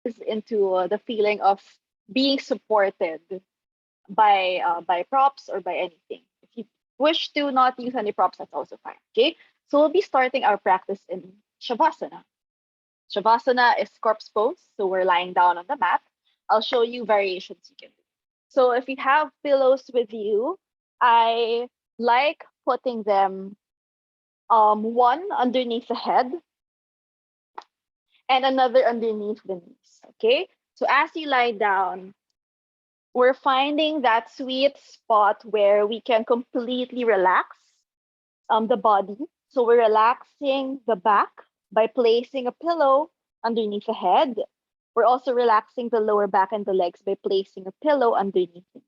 into the feeling of being supported by props or by anything. If you wish to not use any props, that's also fine. Okay. So we'll be starting our practice in Shavasana. Shavasana is corpse pose, so we're lying down on the mat. I'll show you variations you can do. So if you have pillows with you, I like putting them one underneath the head and another underneath the knees. Okay. So as you lie down, we're finding that sweet spot where we can completely relax the body. So we're relaxing the back by placing a pillow underneath the head. We're also relaxing the lower back and the legs by placing a pillow underneath it.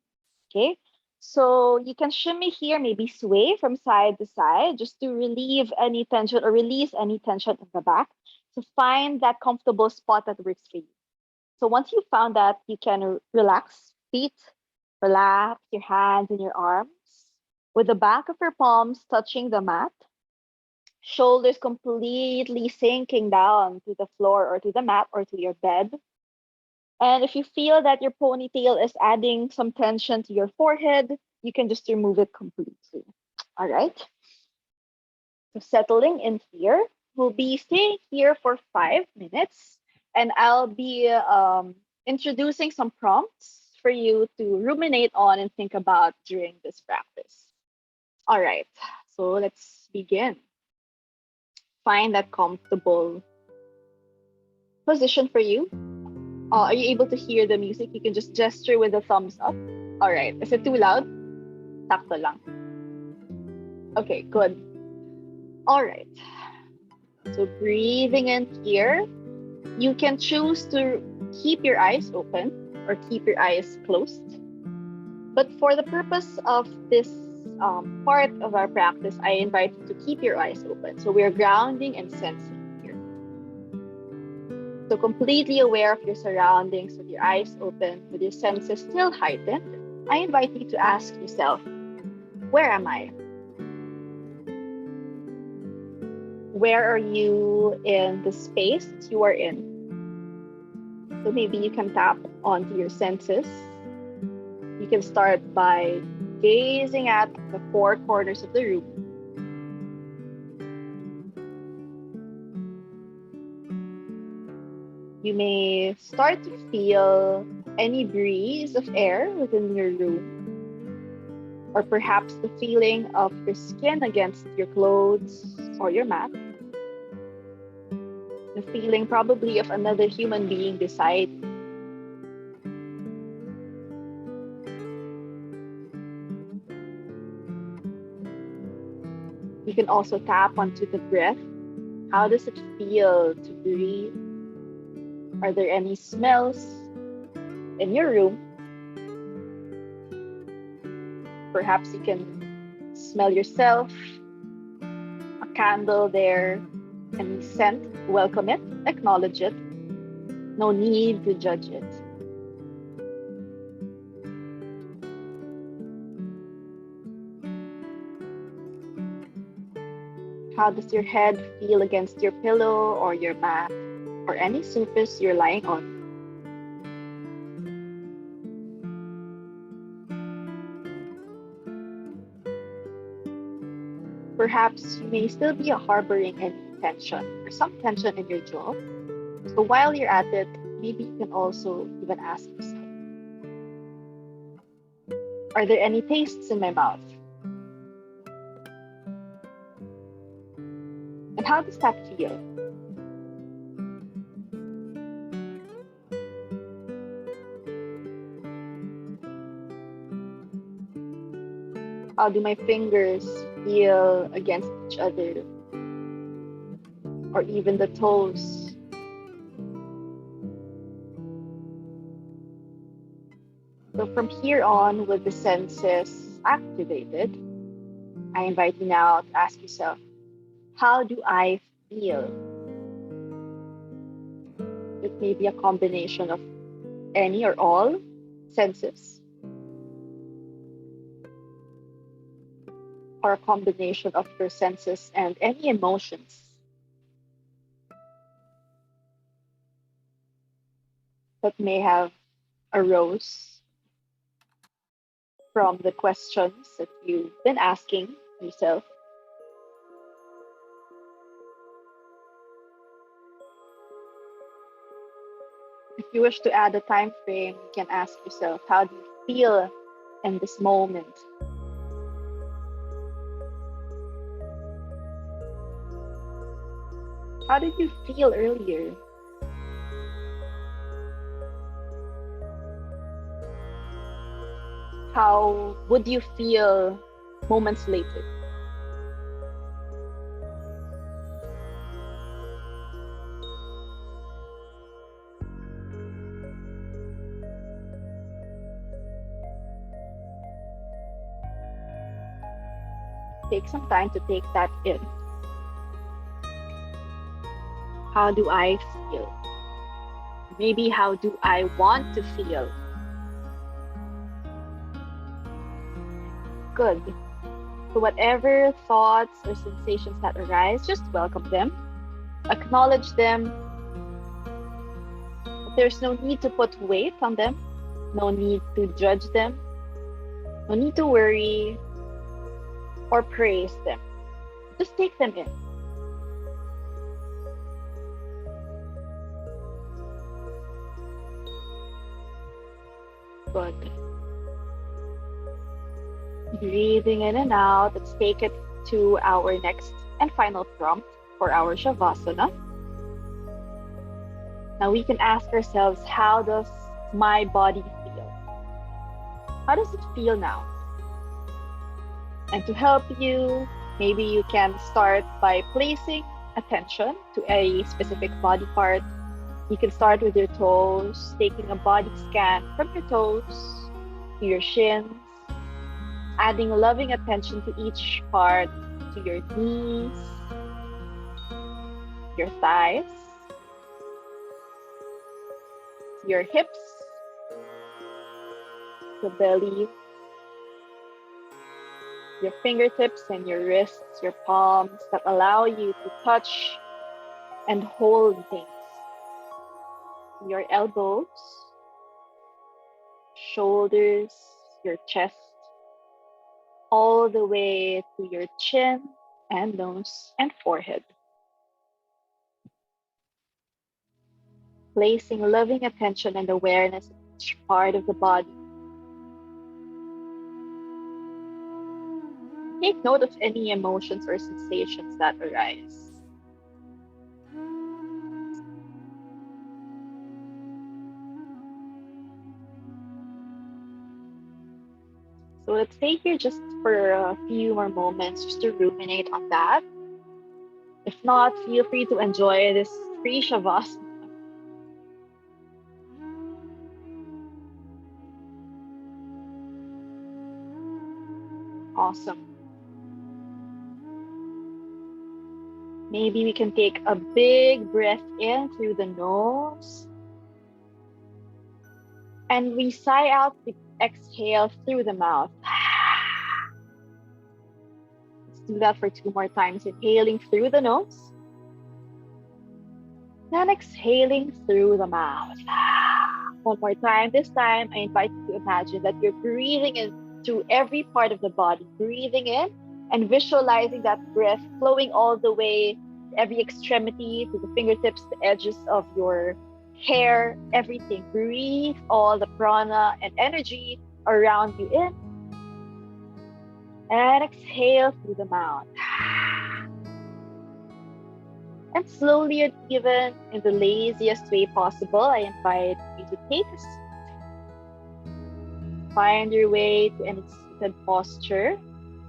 Okay. So you can shimmy here, maybe sway from side to side just to relieve any tension or release any tension in the back. So find that comfortable spot that works for you. So once you found that, you can relax feet, relax your hands and your arms with the back of your palms touching the mat, shoulders completely sinking down to the floor or to the mat or to your bed. And if you feel that your ponytail is adding some tension to your forehead, you can just remove it completely. All right. So settling in here, we'll be staying here for 5 minutes, and I'll be introducing some prompts for you to ruminate on and think about during this practice. All right, so let's begin. Find that comfortable position for you. Are you able to hear the music? You can just gesture with a thumbs up. All right, is it too loud? Sakto lang. Okay, good. All right, so breathing in here, you can choose to keep your eyes open or keep your eyes closed. But for the purpose of this part of our practice, I invite you to keep your eyes open. So we're grounding and sensing here. So completely aware of your surroundings with your eyes open, with your senses still heightened, I invite you to ask yourself, where am I? Where are you in the space you are in? So maybe you can tap onto your senses. You can start by gazing at the four corners of the room. You may start to feel any breeze of air within your room, or perhaps the feeling of your skin against your clothes or your mat. The feeling probably of another human being beside you. You can also tap onto the breath. How does it feel to breathe? Are there any smells in your room? Perhaps you can smell yourself, a candle there, any scent, welcome it, acknowledge it. No need to judge it. How does your head feel against your pillow or your mat or any surface you're lying on? Perhaps you may still be harboring any tension or some tension in your jaw. So while you're at it, maybe you can also even ask yourself, are there any tastes in my mouth? And how does that feel? How do my fingers feel against each other? Or even the toes? So from here on, with the senses activated, I invite you now to ask yourself, how do I feel? It may be a combination of any or all senses, or a combination of your senses and any emotions. that may have arose from the questions that you've been asking yourself. If you wish to add a time frame, you can ask yourself, how do you feel in this moment? How did you feel earlier? How would you feel moments later? Take some time to take that in. How do I feel? Maybe how do I want to feel? Good. So whatever thoughts or sensations that arise, just welcome them, acknowledge them. But there's no need to put weight on them, no need to judge them, no need to worry or praise them. Just take them in. Good. Breathing in and out. Let's take it to our next and final prompt for our Shavasana. Now we can ask ourselves, how does my body feel? How does it feel now? And to help you, maybe you can start by placing attention to a specific body part. You can start with your toes, taking a body scan from your toes to your shins, adding loving attention to each part, to your knees, your thighs, your hips, the belly, your fingertips and your wrists, your palms that allow you to touch and hold things. Your elbows, shoulders, your chest, all the way to your chin and nose and forehead. Placing loving attention and awareness in each part of the body. Take note of any emotions or sensations that arise. So let's stay here just for a few more moments just to ruminate on that. If not, feel free to enjoy this free Shavasana. Awesome. Maybe we can take a big breath in through the nose. And we sigh out the exhale through the mouth. Let's do that for 2 more times. Inhaling through the nose. Then exhaling through the mouth. 1 more time. This time, I invite you to imagine that you're breathing in through every part of the body. Breathing in and visualizing that breath flowing all the way to every extremity, to the fingertips, the edges of your hair, everything. Breathe all the prana and energy around you in. And exhale through the mouth. And slowly and even in the laziest way possible, I invite you to take a seat. Find your way to any seated posture.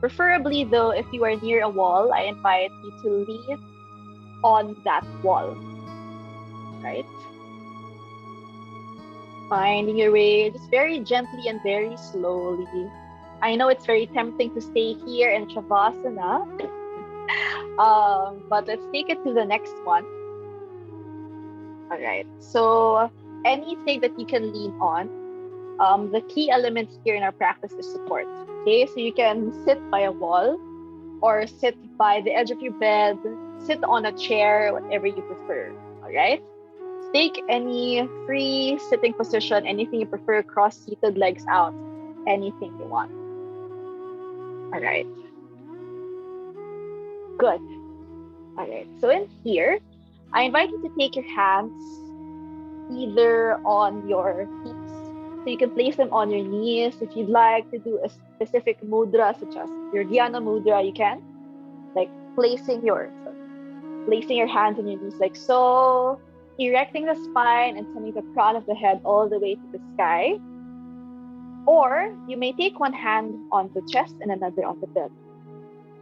Preferably though, if you are near a wall, I invite you to lean on that wall, right? Finding your way just very gently and very slowly. I know it's very tempting to stay here in Shavasana, but let's take it to the next one. All right, so anything that you can lean on. The key element here in our practice is support. Okay, so you can sit by a wall or sit by the edge of your bed, sit on a chair, whatever you prefer. All right. Take any free sitting position, anything you prefer, cross-seated, legs out, anything you want. All right, good. All right, so in here, I invite you to take your hands either on your hips, so you can place them on your knees. If you'd like to do a specific mudra, such as your Dhyana mudra, you can, like placing your hands on your knees like so, erecting the spine and sending the crown of the head all the way to the sky. Or you may take one hand on the chest and another on the belly.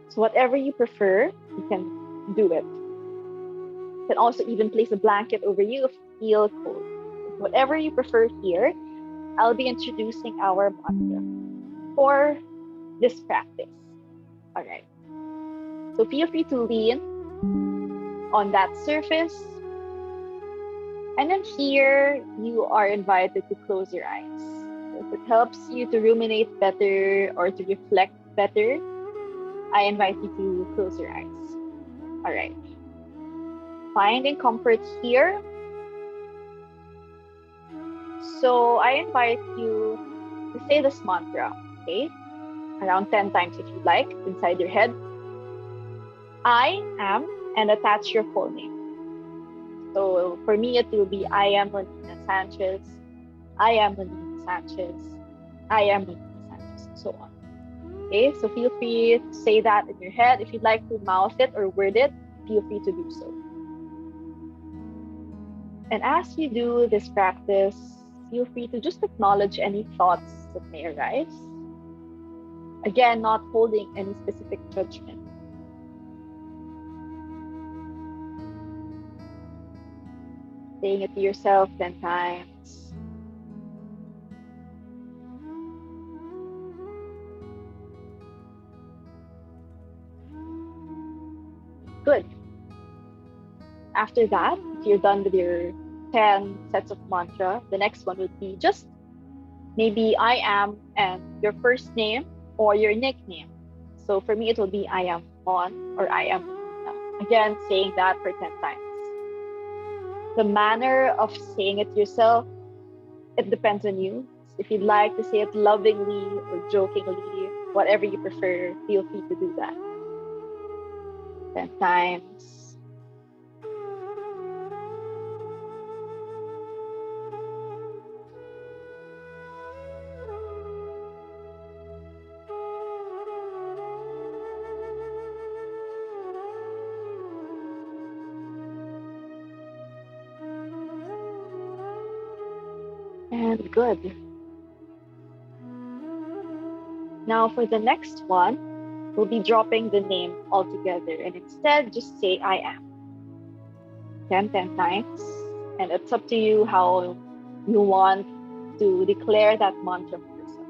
So whatever you prefer, you can do it. You can also even place a blanket over you if you feel cold. Whatever you prefer here, I'll be introducing our mantra for this practice. All right. So feel free to lean on that surface. And then here, you are invited to close your eyes. So if it helps you to ruminate better or to reflect better, I invite you to close your eyes. All right. Finding comfort here. So I invite you to say this mantra, okay? Around 10 times if you like, inside your head. I am, and attach your full name. So for me, it will be I am Molina Sanchez. I am Molina Sanchez. I am Molina Sanchez, and so on. Okay, so feel free to say that in your head. If you'd like to mouth it or word it, feel free to do so. And as you do this practice, feel free to just acknowledge any thoughts that may arise. Again, not holding any specific judgment. Saying it to yourself 10 times. Good. After that, if you're done with your 10 sets of mantra, the next one would be just maybe I am and your first name or your nickname. So for me, it will be I am Mon or I am Molina. Again, saying that for 10 times. The manner of saying it yourself, it depends on you. If you'd like to say it lovingly or jokingly, whatever you prefer, feel free to do that. 10 times. And good. Now for the next one, we'll be dropping the name altogether and instead just say I am. 10 times. And it's up to you how you want to declare that mantra for yourself.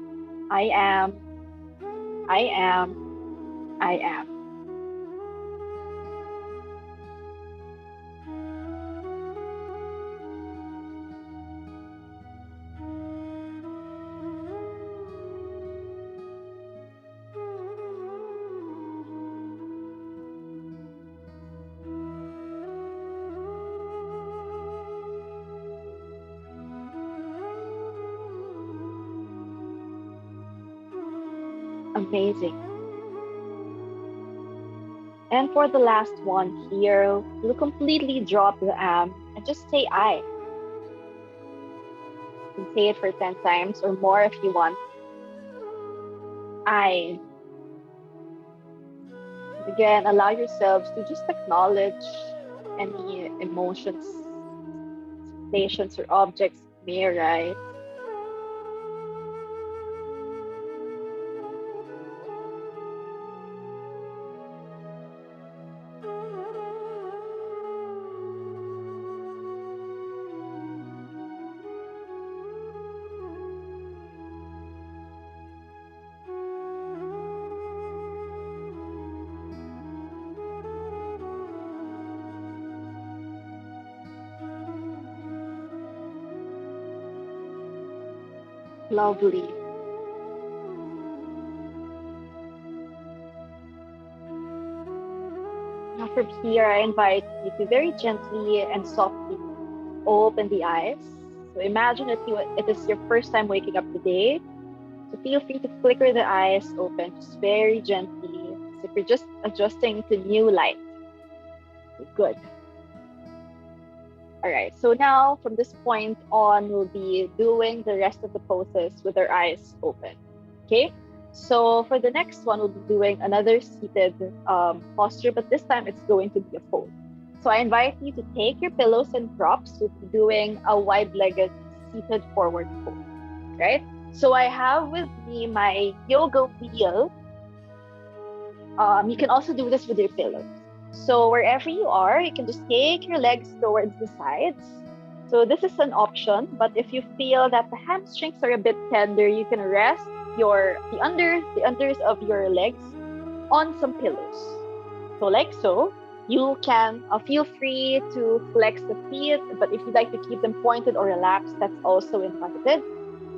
I am, I am, I am. Amazing. And for the last one here, you'll completely drop the am and just say I. You can say it for 10 times or more if you want. I. Again, allow yourselves to just acknowledge any emotions, sensations, or objects that may arise. Lovely. Now from here, I invite you to very gently and softly open the eyes. So imagine it is your first time waking up today. So feel free to flicker the eyes open just very gently, as if you're just adjusting to new light. Good. All right, so now from this point on, we'll be doing the rest of the poses with our eyes open. Okay, so for the next one, we'll be doing another seated posture, but this time it's going to be a fold. So I invite you to take your pillows and props. We'll be doing a wide-legged seated forward fold, right? So I have with me my yoga wheel. You can also do this with your pillows. So wherever you are, you can just take your legs towards the sides. So this is an option, but if you feel that the hamstrings are a bit tender, you can rest the unders of your legs on some pillows. So like so, you can feel free to flex the feet, but if you'd like to keep them pointed or relaxed, that's also invited.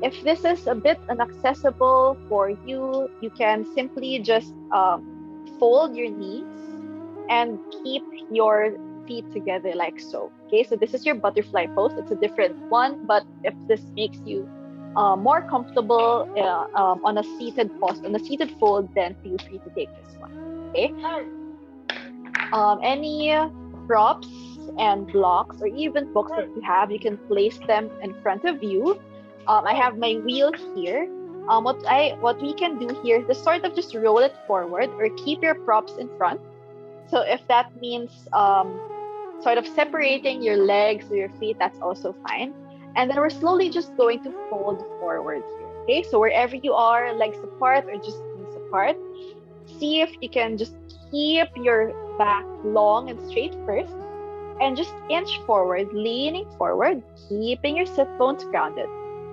If this is a bit inaccessible for you, you can simply just fold your knees and keep your feet together like so. Okay, so this is your butterfly pose. It's a different one, but if this makes you more comfortable on a seated fold, then feel free to take this one. Okay. Any props and blocks or even books that you have, you can place them in front of you. I have my wheel here. What we can do here is sort of just roll it forward or keep your props in front. So if that means sort of separating your legs or your feet, that's also fine. And then we're slowly just going to fold forward here. Okay, so wherever you are, legs apart or just knees apart, see if you can just keep your back long and straight first, and just inch forward, leaning forward, keeping your sit bones grounded.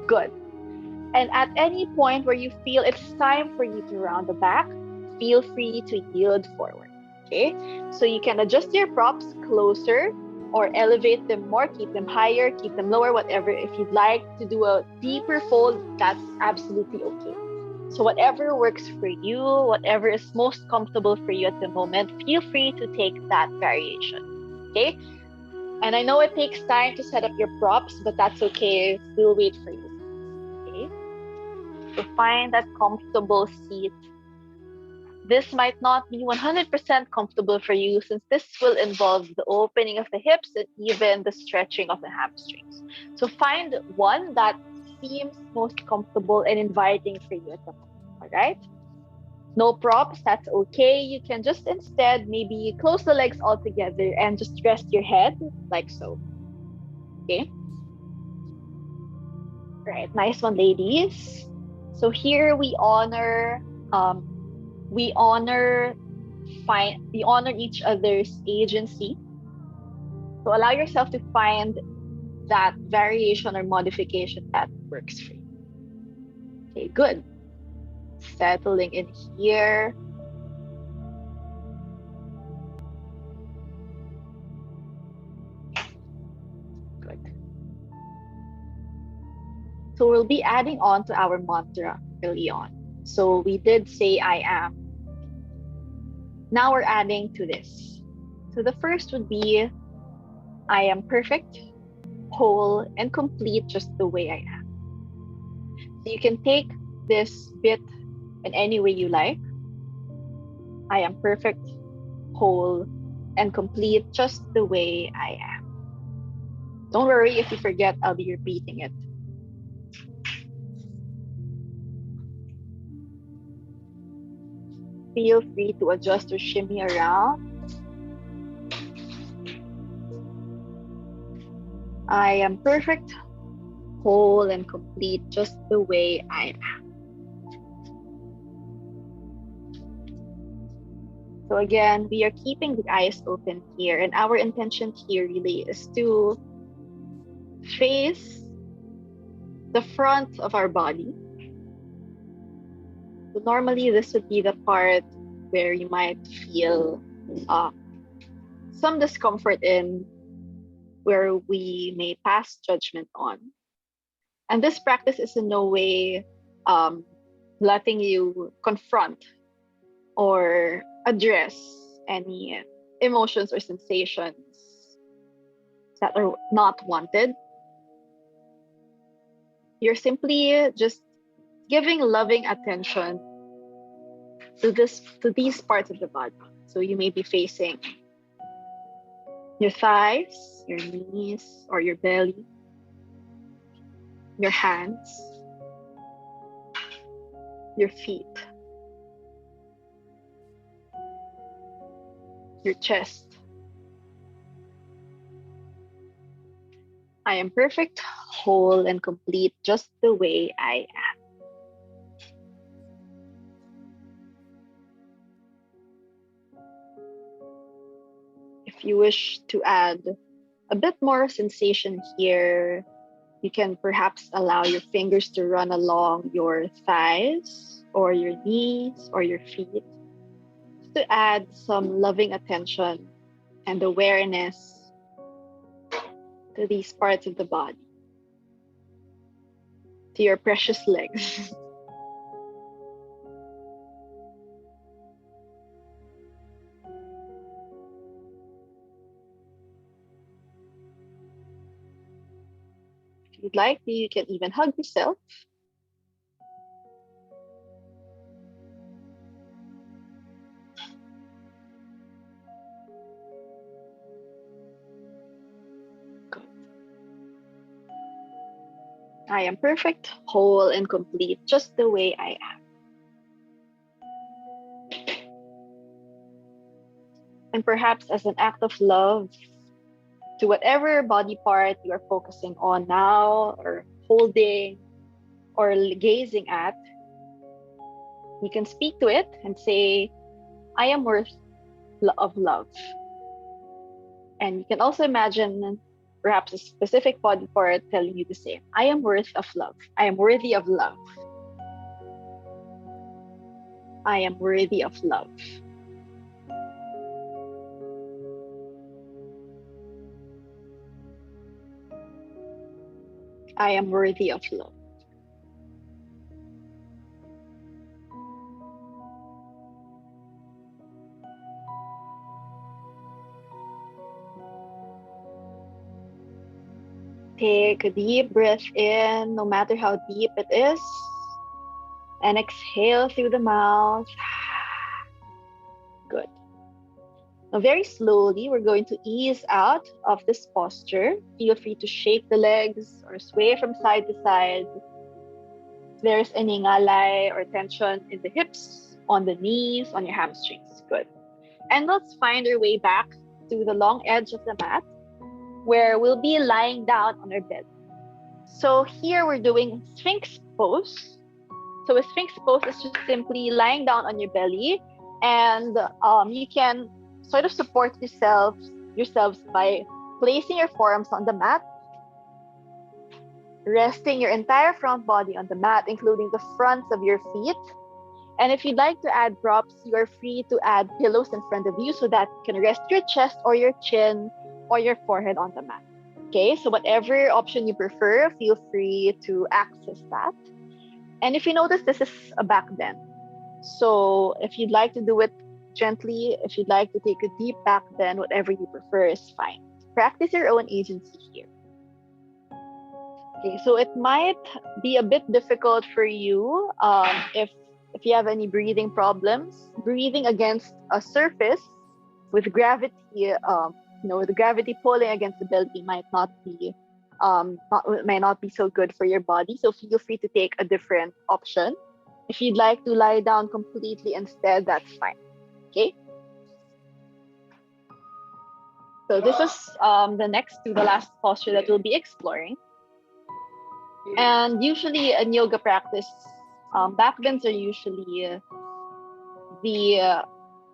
Good. And at any point where you feel it's time for you to round the back, feel free to yield forward. Okay, so you can adjust your props closer or elevate them more, keep them higher, keep them lower, whatever. If you'd like to do a deeper fold, that's absolutely okay. So whatever works for you, whatever is most comfortable for you at the moment, feel free to take that variation. Okay, and I know it takes time to set up your props, but that's okay. We'll wait for you. Okay, so find that comfortable seat. This might not be 100% comfortable for you, since this will involve the opening of the hips and even the stretching of the hamstrings. So find one that seems most comfortable and inviting for you at the moment. All right? No props, that's okay. You can just instead maybe close the legs all together and just rest your head like so. Okay? All right, nice one, ladies. So here we honor we honor each other's agency. So allow yourself to find that variation or modification that works for you. Okay, good. Settling in here. Good. So we'll be adding on to our mantra early on. So we did say I am. Now we're adding to this. So the first would be I am perfect, whole, and complete just the way I am. So you can take this bit in any way you like. I am perfect, whole, and complete just the way I am. Don't worry if you forget, I'll be repeating it. Feel free to adjust or shimmy around. I am perfect, whole, and complete just the way I am. So again, we are keeping the eyes open here, and our intention here really is to face the front of our body. So normally this would be the part where you might feel some discomfort in, where we may pass judgment on. And this practice is in no way letting you confront or address any emotions or sensations. that are not wanted. You're simply just giving loving attention to these parts of the body. So you may be facing your thighs, your knees, or your belly, your hands, your feet, your chest. I am perfect, whole, and complete just the way I am. If you wish to add a bit more sensation here, you can perhaps allow your fingers to run along your thighs or your knees or your feet to add some loving attention and awareness to these parts of the body, to your precious legs. If you'd like, you can even hug yourself. Good. I am perfect, whole, and complete just the way I am. And perhaps as an act of love to whatever body part you are focusing on now, or holding, or gazing at, you can speak to it and say, I am worth of love. And you can also imagine perhaps a specific body part telling you the same. I am worth of love. I am worthy of love. I am worthy of love. I am worthy of love. Take a deep breath in, no matter how deep it is, and exhale through the mouth. Good. Now, very slowly, we're going to ease out of this posture. Feel free to shake the legs or sway from side to side. If there's any ngalay or tension in the hips, on the knees, on your hamstrings. Good. And let's find our way back to the long edge of the mat, where we'll be lying down on our bed. So here we're doing Sphinx pose. So a Sphinx pose is just simply lying down on your belly, and you can sort of support yourselves by placing your forearms on the mat, resting your entire front body on the mat, including the fronts of your feet. And if you'd like to add props, you are free to add pillows in front of you so that you can rest your chest or your chin or your forehead on the mat. Okay, so whatever option you prefer, feel free to access that. And if you notice, this is a back bend. So if you'd like to do it gently, if you'd like to take a deep back bend, whatever you prefer is fine. Practice your own agency here. Okay, so it might be a bit difficult for you if you have any breathing problems. Breathing against a surface with gravity, with the gravity pulling against the belly might not be so good for your body. So feel free to take a different option. If you'd like to lie down completely instead, that's fine. Okay. So this is the next to the last posture that we'll be exploring. And usually in yoga practice, back bends are usually the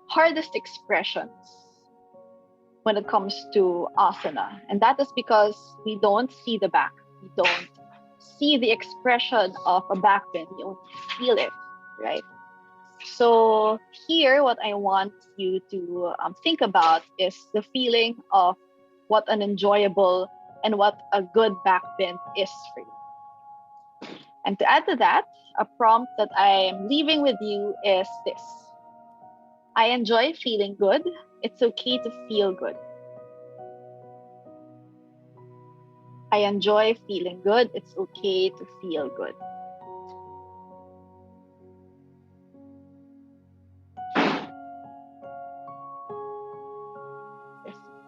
hardest expressions when it comes to asana. And that is because we don't see the back. We don't see the expression of a back bend. We only feel it, right? So here, what I want you to think about is the feeling of what an enjoyable and what a good back bend is for you. And to add to that, a prompt that I am leaving with you is this. I enjoy feeling good. It's okay to feel good. I enjoy feeling good. It's okay to feel good.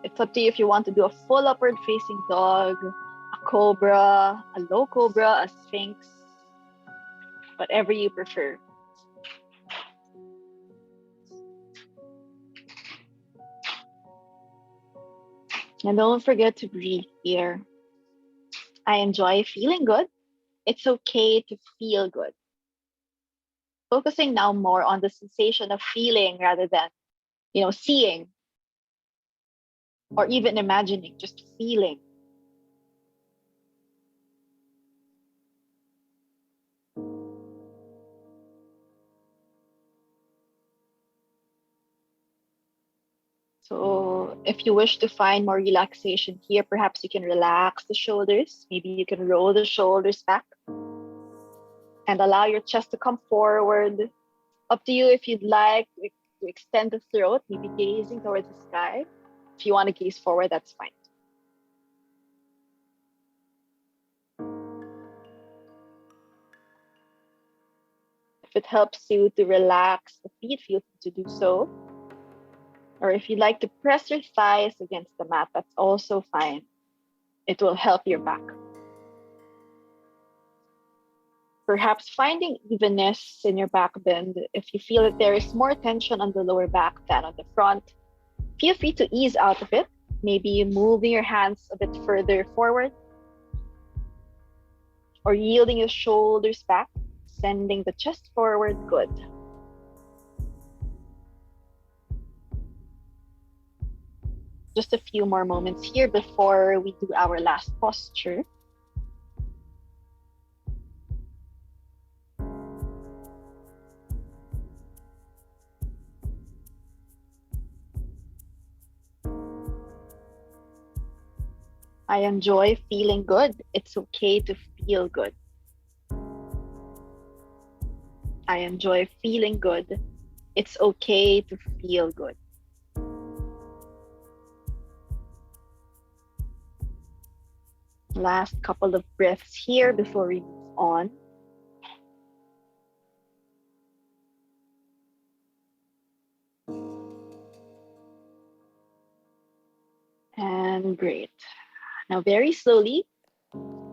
It's up to you if you want to do a full upward facing dog, a cobra, a low cobra, a sphinx, whatever you prefer. And don't forget to breathe here. I enjoy feeling good. It's okay to feel good. Focusing now more on the sensation of feeling rather than, seeing or even imagining, just feeling. So if you wish to find more relaxation here, perhaps you can relax the shoulders. Maybe you can roll the shoulders back and allow your chest to come forward. Up to you if you'd like to extend the throat, maybe gazing towards the sky. If you want to gaze forward, that's fine. If it helps you to relax the feet, feel free to do so. Or if you'd like to press your thighs against the mat, that's also fine. It will help your back. Perhaps finding evenness in your back bend. If you feel that there is more tension on the lower back than on the front, feel free to ease out of it. Maybe moving your hands a bit further forward or yielding your shoulders back, sending the chest forward. Good. Just a few more moments here before we do our last posture. I enjoy feeling good. It's okay to feel good. I enjoy feeling good. It's okay to feel good. Last couple of breaths here before we move on. And great. Now very slowly,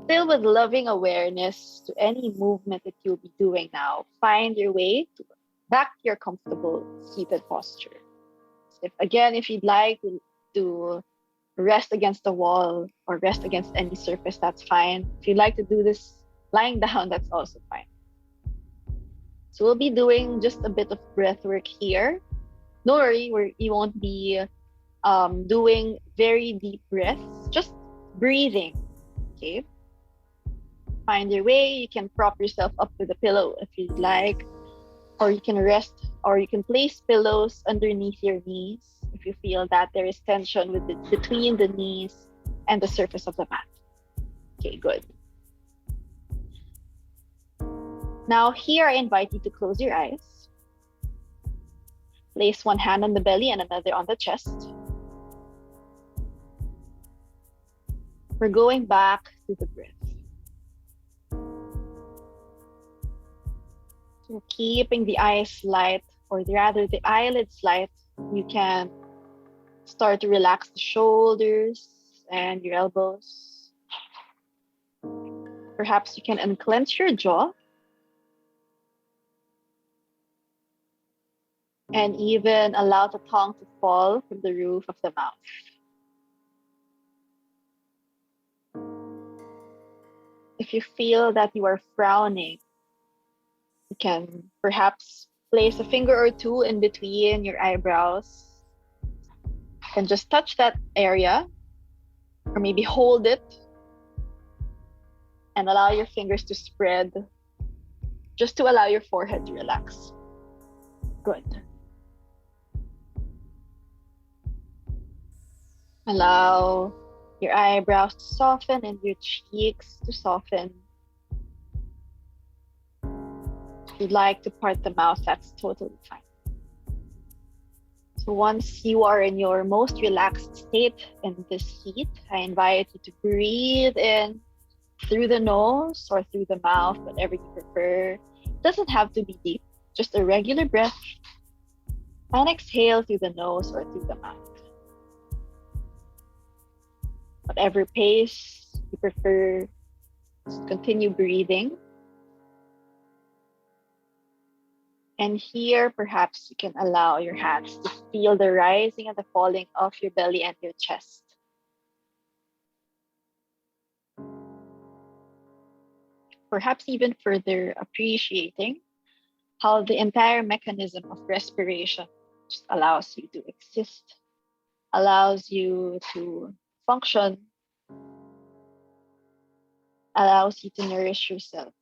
still with loving awareness to any movement that you'll be doing now, find your way back to your comfortable seated posture. If you'd like to rest against the wall or rest against any surface, that's fine. If you'd like to do this lying down, that's also fine. So we'll be doing just a bit of breath work here. Don't worry, you won't be doing very deep breaths, just breathing, okay? Find your way. You can prop yourself up with a pillow if you'd like, or you can rest, or you can place pillows underneath your knees if you feel that there is tension between the knees and the surface of the mat. Okay, good. Now here I invite you to close your eyes. Place one hand on the belly and another on the chest. We're going back to the breath. So keeping the eyes light, or rather the eyelids light, you can start to relax the shoulders and your elbows. Perhaps you can unclench your jaw and even allow the tongue to fall from the roof of the mouth. If you feel that you are frowning, you can perhaps place a finger or two in between your eyebrows and just touch that area, or maybe hold it and allow your fingers to spread, just to allow your forehead to relax. Good. Allow your eyebrows to soften and your cheeks to soften. If you'd like to part the mouth, that's totally fine. So once you are in your most relaxed state in this heat, I invite you to breathe in through the nose or through the mouth, whatever you prefer. It doesn't have to be deep, just a regular breath. And exhale through the nose or through the mouth. Whatever pace you prefer, just continue breathing. And here, perhaps you can allow your hands to feel the rising and the falling of your belly and your chest. Perhaps even further appreciating how the entire mechanism of respiration just allows you to exist, allows you to function, allows you to nourish yourself.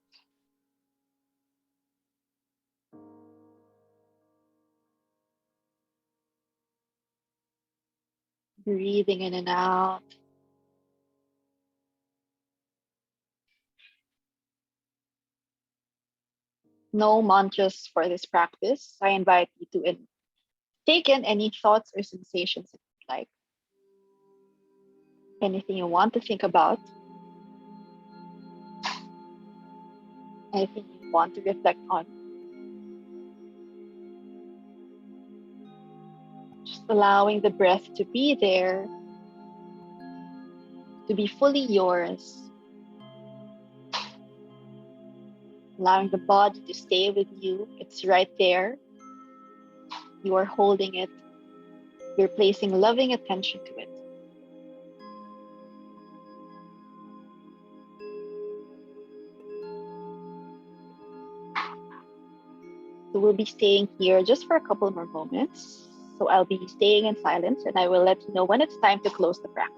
Breathing in and out. No mantras for this practice. I invite you to take in any thoughts or sensations that you like, anything you want to think about, anything you want to reflect on. Just allowing the breath to be there, to be fully yours. Allowing the body to stay with you. It's right there. You are holding it. You're placing loving attention to it. So we'll be staying here just for a couple more moments. So I'll be staying in silence and I will let you know when it's time to close the practice.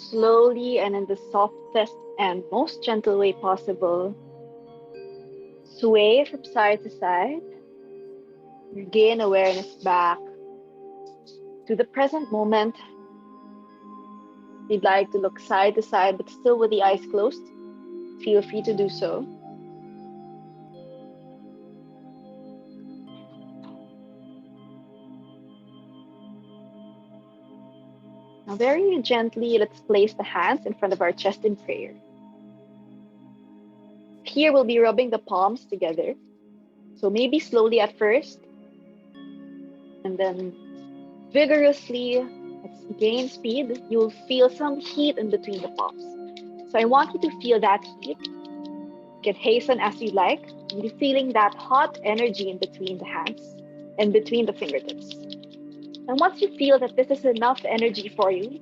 Slowly and in the softest and most gentle way possible, sway from side to side. Regain awareness back to the present moment. If you'd like to look side to side but still with the eyes closed, feel free to do so. Now, very gently, let's place the hands in front of our chest in prayer. Here, we'll be rubbing the palms together. So maybe slowly at first, and then vigorously, let's gain speed. You'll feel some heat in between the palms. So I want you to feel that heat. You can hasten as you like. You're feeling that hot energy in between the hands and between the fingertips. And once you feel that this is enough energy for you,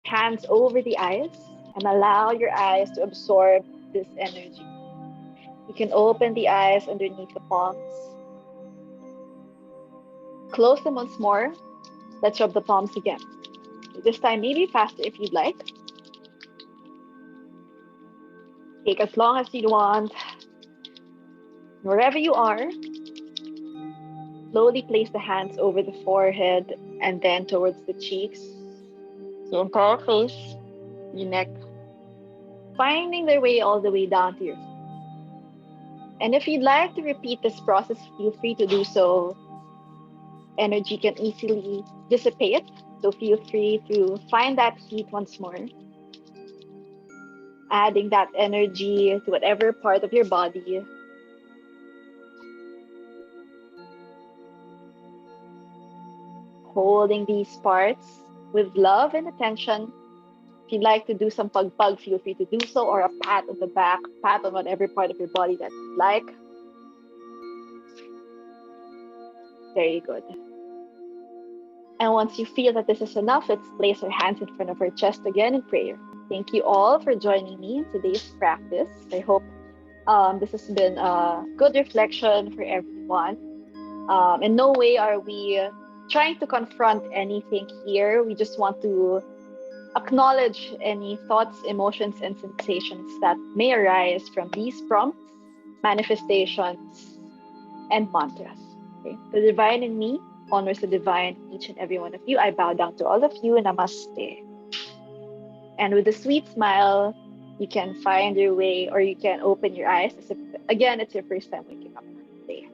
hands over the eyes and allow your eyes to absorb this energy. You can open the eyes underneath the palms. Close them once more. Let's rub the palms again. This time, maybe faster if you'd like. Take as long as you want. Wherever you are, slowly place the hands over the forehead and then towards the cheeks. Your entire face, your neck, finding their way all the way down to your feet. And if you'd like to repeat this process, feel free to do so. Energy can easily dissipate, so feel free to find that heat once more, adding that energy to whatever part of your body. Holding these parts with love and attention. If you'd like to do some pug-pug, feel free to do so, or a pat on the back, pat on whatever part of your body that you like. Very good. And once you feel that this is enough, let's place our hands in front of our chest again in prayer. Thank you all for joining me in today's practice. I hope this has been a good reflection for everyone. In no way are we trying to confront anything here. We just want to acknowledge any thoughts, emotions, and sensations that may arise from these prompts, manifestations, and mantras. Okay? The divine in me honors the divine in each and every one of you. I bow down to all of you. Namaste. And with a sweet smile, you can find your way, or you can open your eyes as if, again, it's your first time waking up today.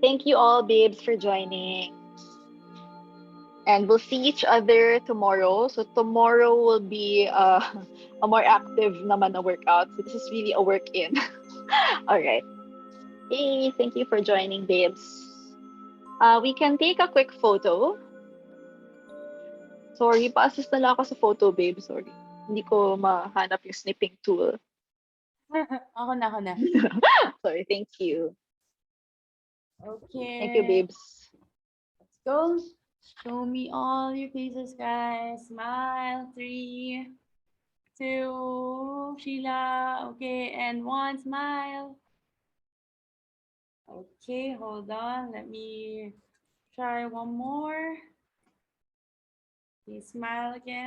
Thank you all, babes, for joining. And we'll see each other tomorrow. So tomorrow will be a more active naman na workout. So this is really a work-in. All right. Hey, thank you for joining, babes. We can take a quick photo. Sorry, pa-assist na lang ako sa photo, babe. Sorry. Hindi ko mahanap yung snipping tool. Ako na. Sorry, thank you. Okay. Thank you, babes. Let's go. Show me all your faces, guys. Smile. 3, 2, Sheila. Okay, and 1, smile. Okay, hold on. Let me try one more. Okay, smile again.